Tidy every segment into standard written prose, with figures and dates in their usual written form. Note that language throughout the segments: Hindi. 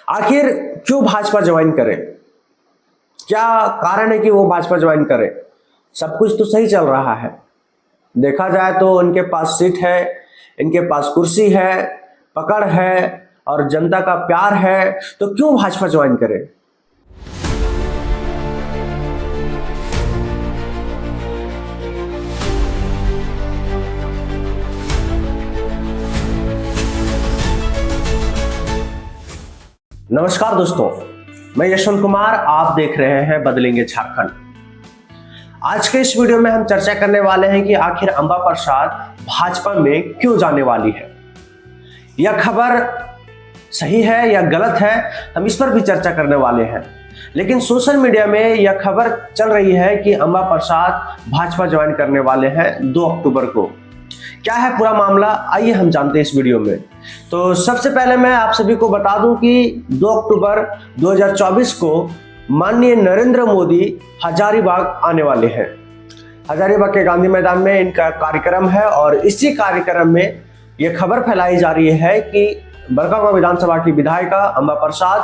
आखिर क्यों भाजपा ज्वाइन करे? क्या कारण है कि वो भाजपा ज्वाइन करे? सब कुछ तो सही चल रहा है, देखा जाए तो इनके पास सीट है, इनके पास कुर्सी है, पकड़ है और जनता का प्यार है, तो क्यों भाजपा ज्वाइन करे? नमस्कार दोस्तों, मैं यशवंत कुमार, आप देख रहे हैं बदलेंगे झारखंड। आज के इस वीडियो में हम चर्चा करने वाले हैं कि आखिर अंबा प्रसाद भाजपा में क्यों जाने वाली है। यह खबर सही है या गलत है, हम इस पर भी चर्चा करने वाले हैं। लेकिन सोशल मीडिया में यह खबर चल रही है कि अंबा प्रसाद भाजपा ज्वाइन करने वाले हैं 2 अक्टूबर को। क्या है पूरा मामला, आइए हम जानते हैं इस वीडियो में। तो सबसे पहले मैं आप सभी को बता दूं कि 2 अक्टूबर 2024 को माननीय नरेंद्र मोदी हजारीबाग आने वाले हैं। हजारीबाग के गांधी मैदान में इनका कार्यक्रम है और इसी कार्यक्रम में यह खबर फैलाई जा रही है कि बड़कागांव विधानसभा की विधायिका अंबा प्रसाद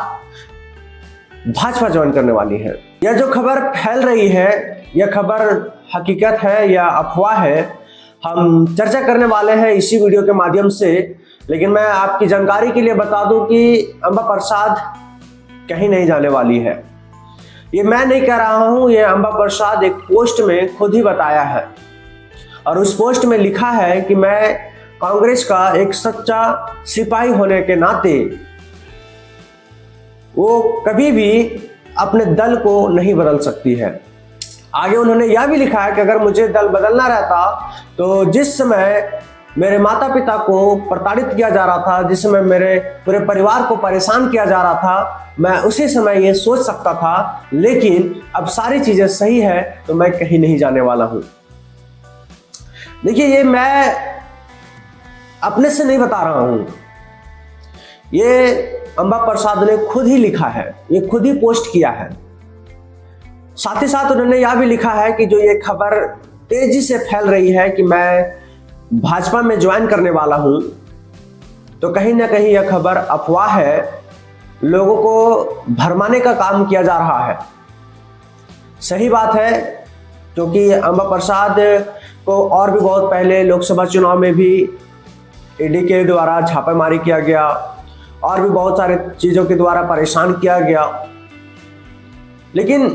भाजपा ज्वाइन करने वाली है। यह जो खबर फैल रही है, यह खबर हकीकत है या अफवाह है, हम चर्चा करने वाले हैं इसी वीडियो के माध्यम से। लेकिन मैं आपकी जानकारी के लिए बता दूं कि अंबा प्रसाद कहीं नहीं जाने वाली है। ये मैं नहीं कह रहा हूं, ये अंबा प्रसाद एक पोस्ट में खुद ही बताया है और उस पोस्ट में लिखा है कि मैं कांग्रेस का एक सच्चा सिपाही होने के नाते वो कभी भी अपने दल को नहीं बदल सकती है। आगे उन्होंने यह भी लिखा है कि अगर मुझे दल बदलना रहता तो जिस समय मेरे माता पिता को प्रताड़ित किया जा रहा था, जिस समय मेरे पूरे परिवार को परेशान किया जा रहा था, मैं उसी समय ये सोच सकता था। लेकिन अब सारी चीजें सही है तो मैं कहीं नहीं जाने वाला हूं। देखिए, ये मैं अपने से नहीं बता रहा हूं, ये अंबा प्रसाद ने खुद ही लिखा है, ये खुद ही पोस्ट किया है। साथ ही साथ उन्होंने यह भी लिखा है कि जो ये खबर तेजी से फैल रही है कि मैं भाजपा में ज्वाइन करने वाला हूं, तो कहीं ना कहीं यह खबर अफवाह है, लोगों को भरमाने का काम किया जा रहा है। सही बात है, क्योंकि अंबा प्रसाद को और भी बहुत पहले लोकसभा चुनाव में भी ईडी के द्वारा छापेमारी किया गया और भी बहुत सारे चीजों के द्वारा परेशान किया गया। लेकिन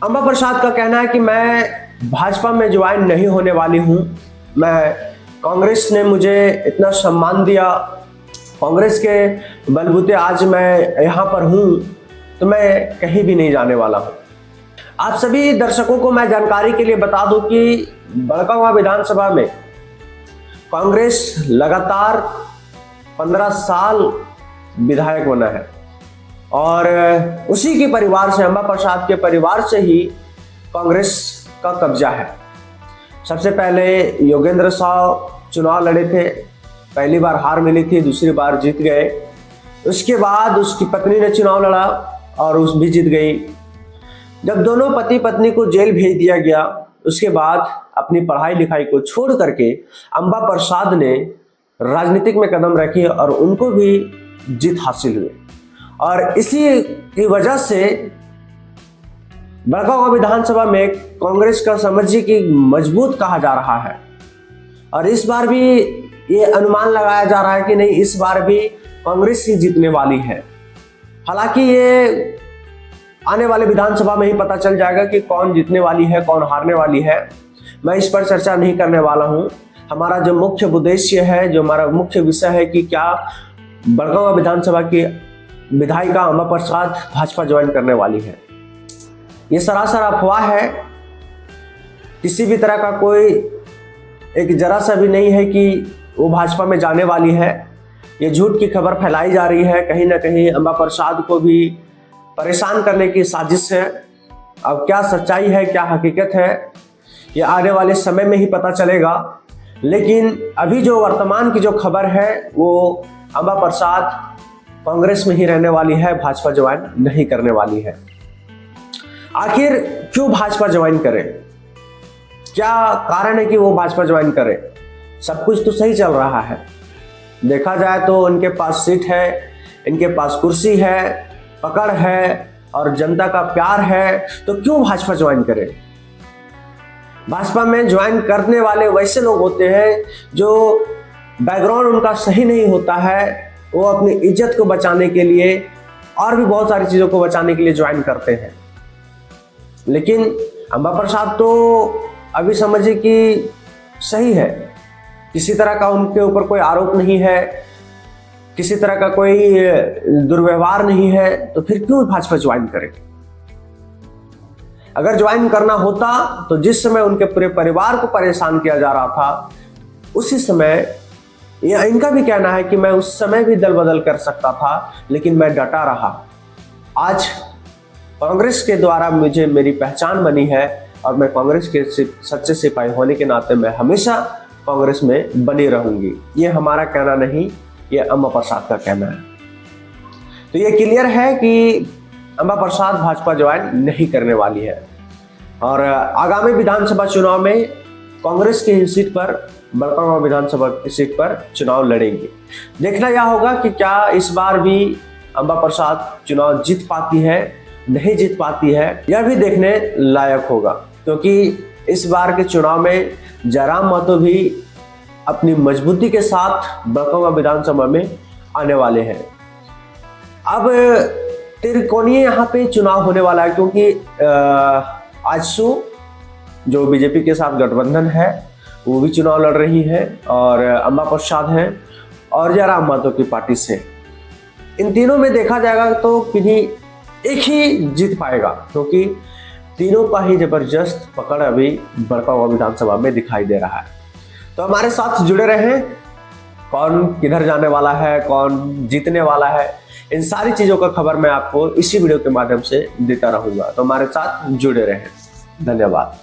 अंबा प्रसाद का कहना है कि मैं भाजपा में ज्वाइन नहीं होने वाली हूं। मैं कांग्रेस ने मुझे इतना सम्मान दिया, कांग्रेस के बलबूते आज मैं यहां पर हूं, तो मैं कहीं भी नहीं जाने वाला हूं। आप सभी दर्शकों को मैं जानकारी के लिए बता दूं कि बड़कागांव विधानसभा में कांग्रेस लगातार 15 साल विधायक बना है और उसी के परिवार से, अंबा प्रसाद के परिवार से ही कांग्रेस का कब्जा है। सबसे पहले योगेंद्र साहब चुनाव लड़े थे, पहली बार हार मिली थी, दूसरी बार जीत गए। उसके बाद उसकी पत्नी ने चुनाव लड़ा और उस भी जीत गई। जब दोनों पति पत्नी को जेल भेज दिया गया, उसके बाद अपनी पढ़ाई लिखाई को छोड़ करके अंबा प्रसाद ने राजनीतिक में कदम रखे और उनको भी जीत हासिल हुई। और इसी की वजह से बड़कागांव विधानसभा में कांग्रेस का समझिए कि मजबूत कहा जा रहा है। और इस बार भी ये अनुमान लगाया जा रहा है कि नहीं, इस बार भी कांग्रेस ही जीतने वाली है। हालांकि ये आने वाले विधानसभा में ही पता चल जाएगा कि कौन जीतने वाली है, कौन हारने वाली है। मैं इस पर चर्चा नहीं करने वाला हूं। हमारा जो मुख्य उद्देश्य है, जो हमारा मुख्य विषय है कि क्या बड़कागांव विधानसभा की विधायिका अंबा प्रसाद भाजपा ज्वाइन करने वाली है। यह सरासर अफवाह है, किसी भी तरह का कोई एक जरा सा भी नहीं है कि वो भाजपा में जाने वाली है। ये झूठ की खबर फैलाई जा रही है, कहीं ना कहीं अंबा प्रसाद को भी परेशान करने की साजिश है। अब क्या सच्चाई है, क्या हकीकत है, ये आने वाले समय में ही पता चलेगा। लेकिन अभी जो वर्तमान की जो खबर है वो अंबा प्रसाद कांग्रेस में ही रहने वाली है, भाजपा ज्वाइन नहीं करने वाली है। आखिर क्यों भाजपा ज्वाइन करे? क्या कारण है कि वो भाजपा ज्वाइन करे? सब कुछ तो सही चल रहा है, देखा जाए तो उनके पास सीट है, इनके पास कुर्सी है, पकड़ है और जनता का प्यार है, तो क्यों भाजपा ज्वाइन करें। भाजपा में ज्वाइन करने वाले वैसे लोग होते हैं जो बैकग्राउंड उनका सही नहीं होता है, वो अपनी इज्जत को बचाने के लिए और भी बहुत सारी चीज़ों को बचाने के लिए ज्वाइन करते हैं। लेकिन अंबा प्रसाद तो अभी समझिए कि सही है, किसी तरह का उनके ऊपर कोई आरोप नहीं है, किसी तरह का कोई दुर्व्यवहार नहीं है, तो फिर क्यों भाजपा ज्वाइन करें। अगर ज्वाइन करना होता तो जिस समय उनके पूरे परिवार को परेशान किया जा रहा था, उसी समय इनका भी कहना है कि मैं उस समय भी दल बदल कर सकता था, लेकिन मैं डटा रहा। आज कांग्रेस के द्वारा मुझे मेरी पहचान बनी है और मैं कांग्रेस के सच्चे सिपाही होने के नाते मैं हमेशा कांग्रेस में बनी रहूंगी। ये हमारा कहना नहीं, ये अंबा प्रसाद का कहना है। तो ये क्लियर है कि अंबा प्रसाद भाजपा ज्वाइन नहीं करने वाली है और आगामी विधानसभा चुनाव में कांग्रेस की सीट पर, बड़कागांव विधानसभा की सीट पर चुनाव लड़ेंगे। देखना यह होगा कि क्या इस बार भी अंबा प्रसाद चुनाव जीत पाती है, नहीं जीत पाती है, यह भी देखने लायक होगा, क्योंकि इस बार के चुनाव में जयराम महतो भी अपनी मजबूती के साथ बड़कागांव विधानसभा में आने वाले हैं। अब त्रिकोणीय यहाँ पे चुनाव होने वाला है, क्योंकि आजसू जो बीजेपी के साथ गठबंधन है वो भी चुनाव लड़ रही है और अंबा प्रसाद हैं और जयराम महतो की पार्टी से। इन तीनों में देखा जाएगा तो किन्हीं एक ही जीत पाएगा, क्योंकि तीनों का ही जबरदस्त पकड़ अभी बड़कागांव विधानसभा में दिखाई दे रहा है। तो हमारे साथ जुड़े रहें, कौन किधर जाने वाला है, कौन जीतने वाला है, इन सारी चीज़ों का खबर मैं आपको इसी वीडियो के माध्यम से देता रहूँगा। तो हमारे साथ जुड़े रहें। धन्यवाद।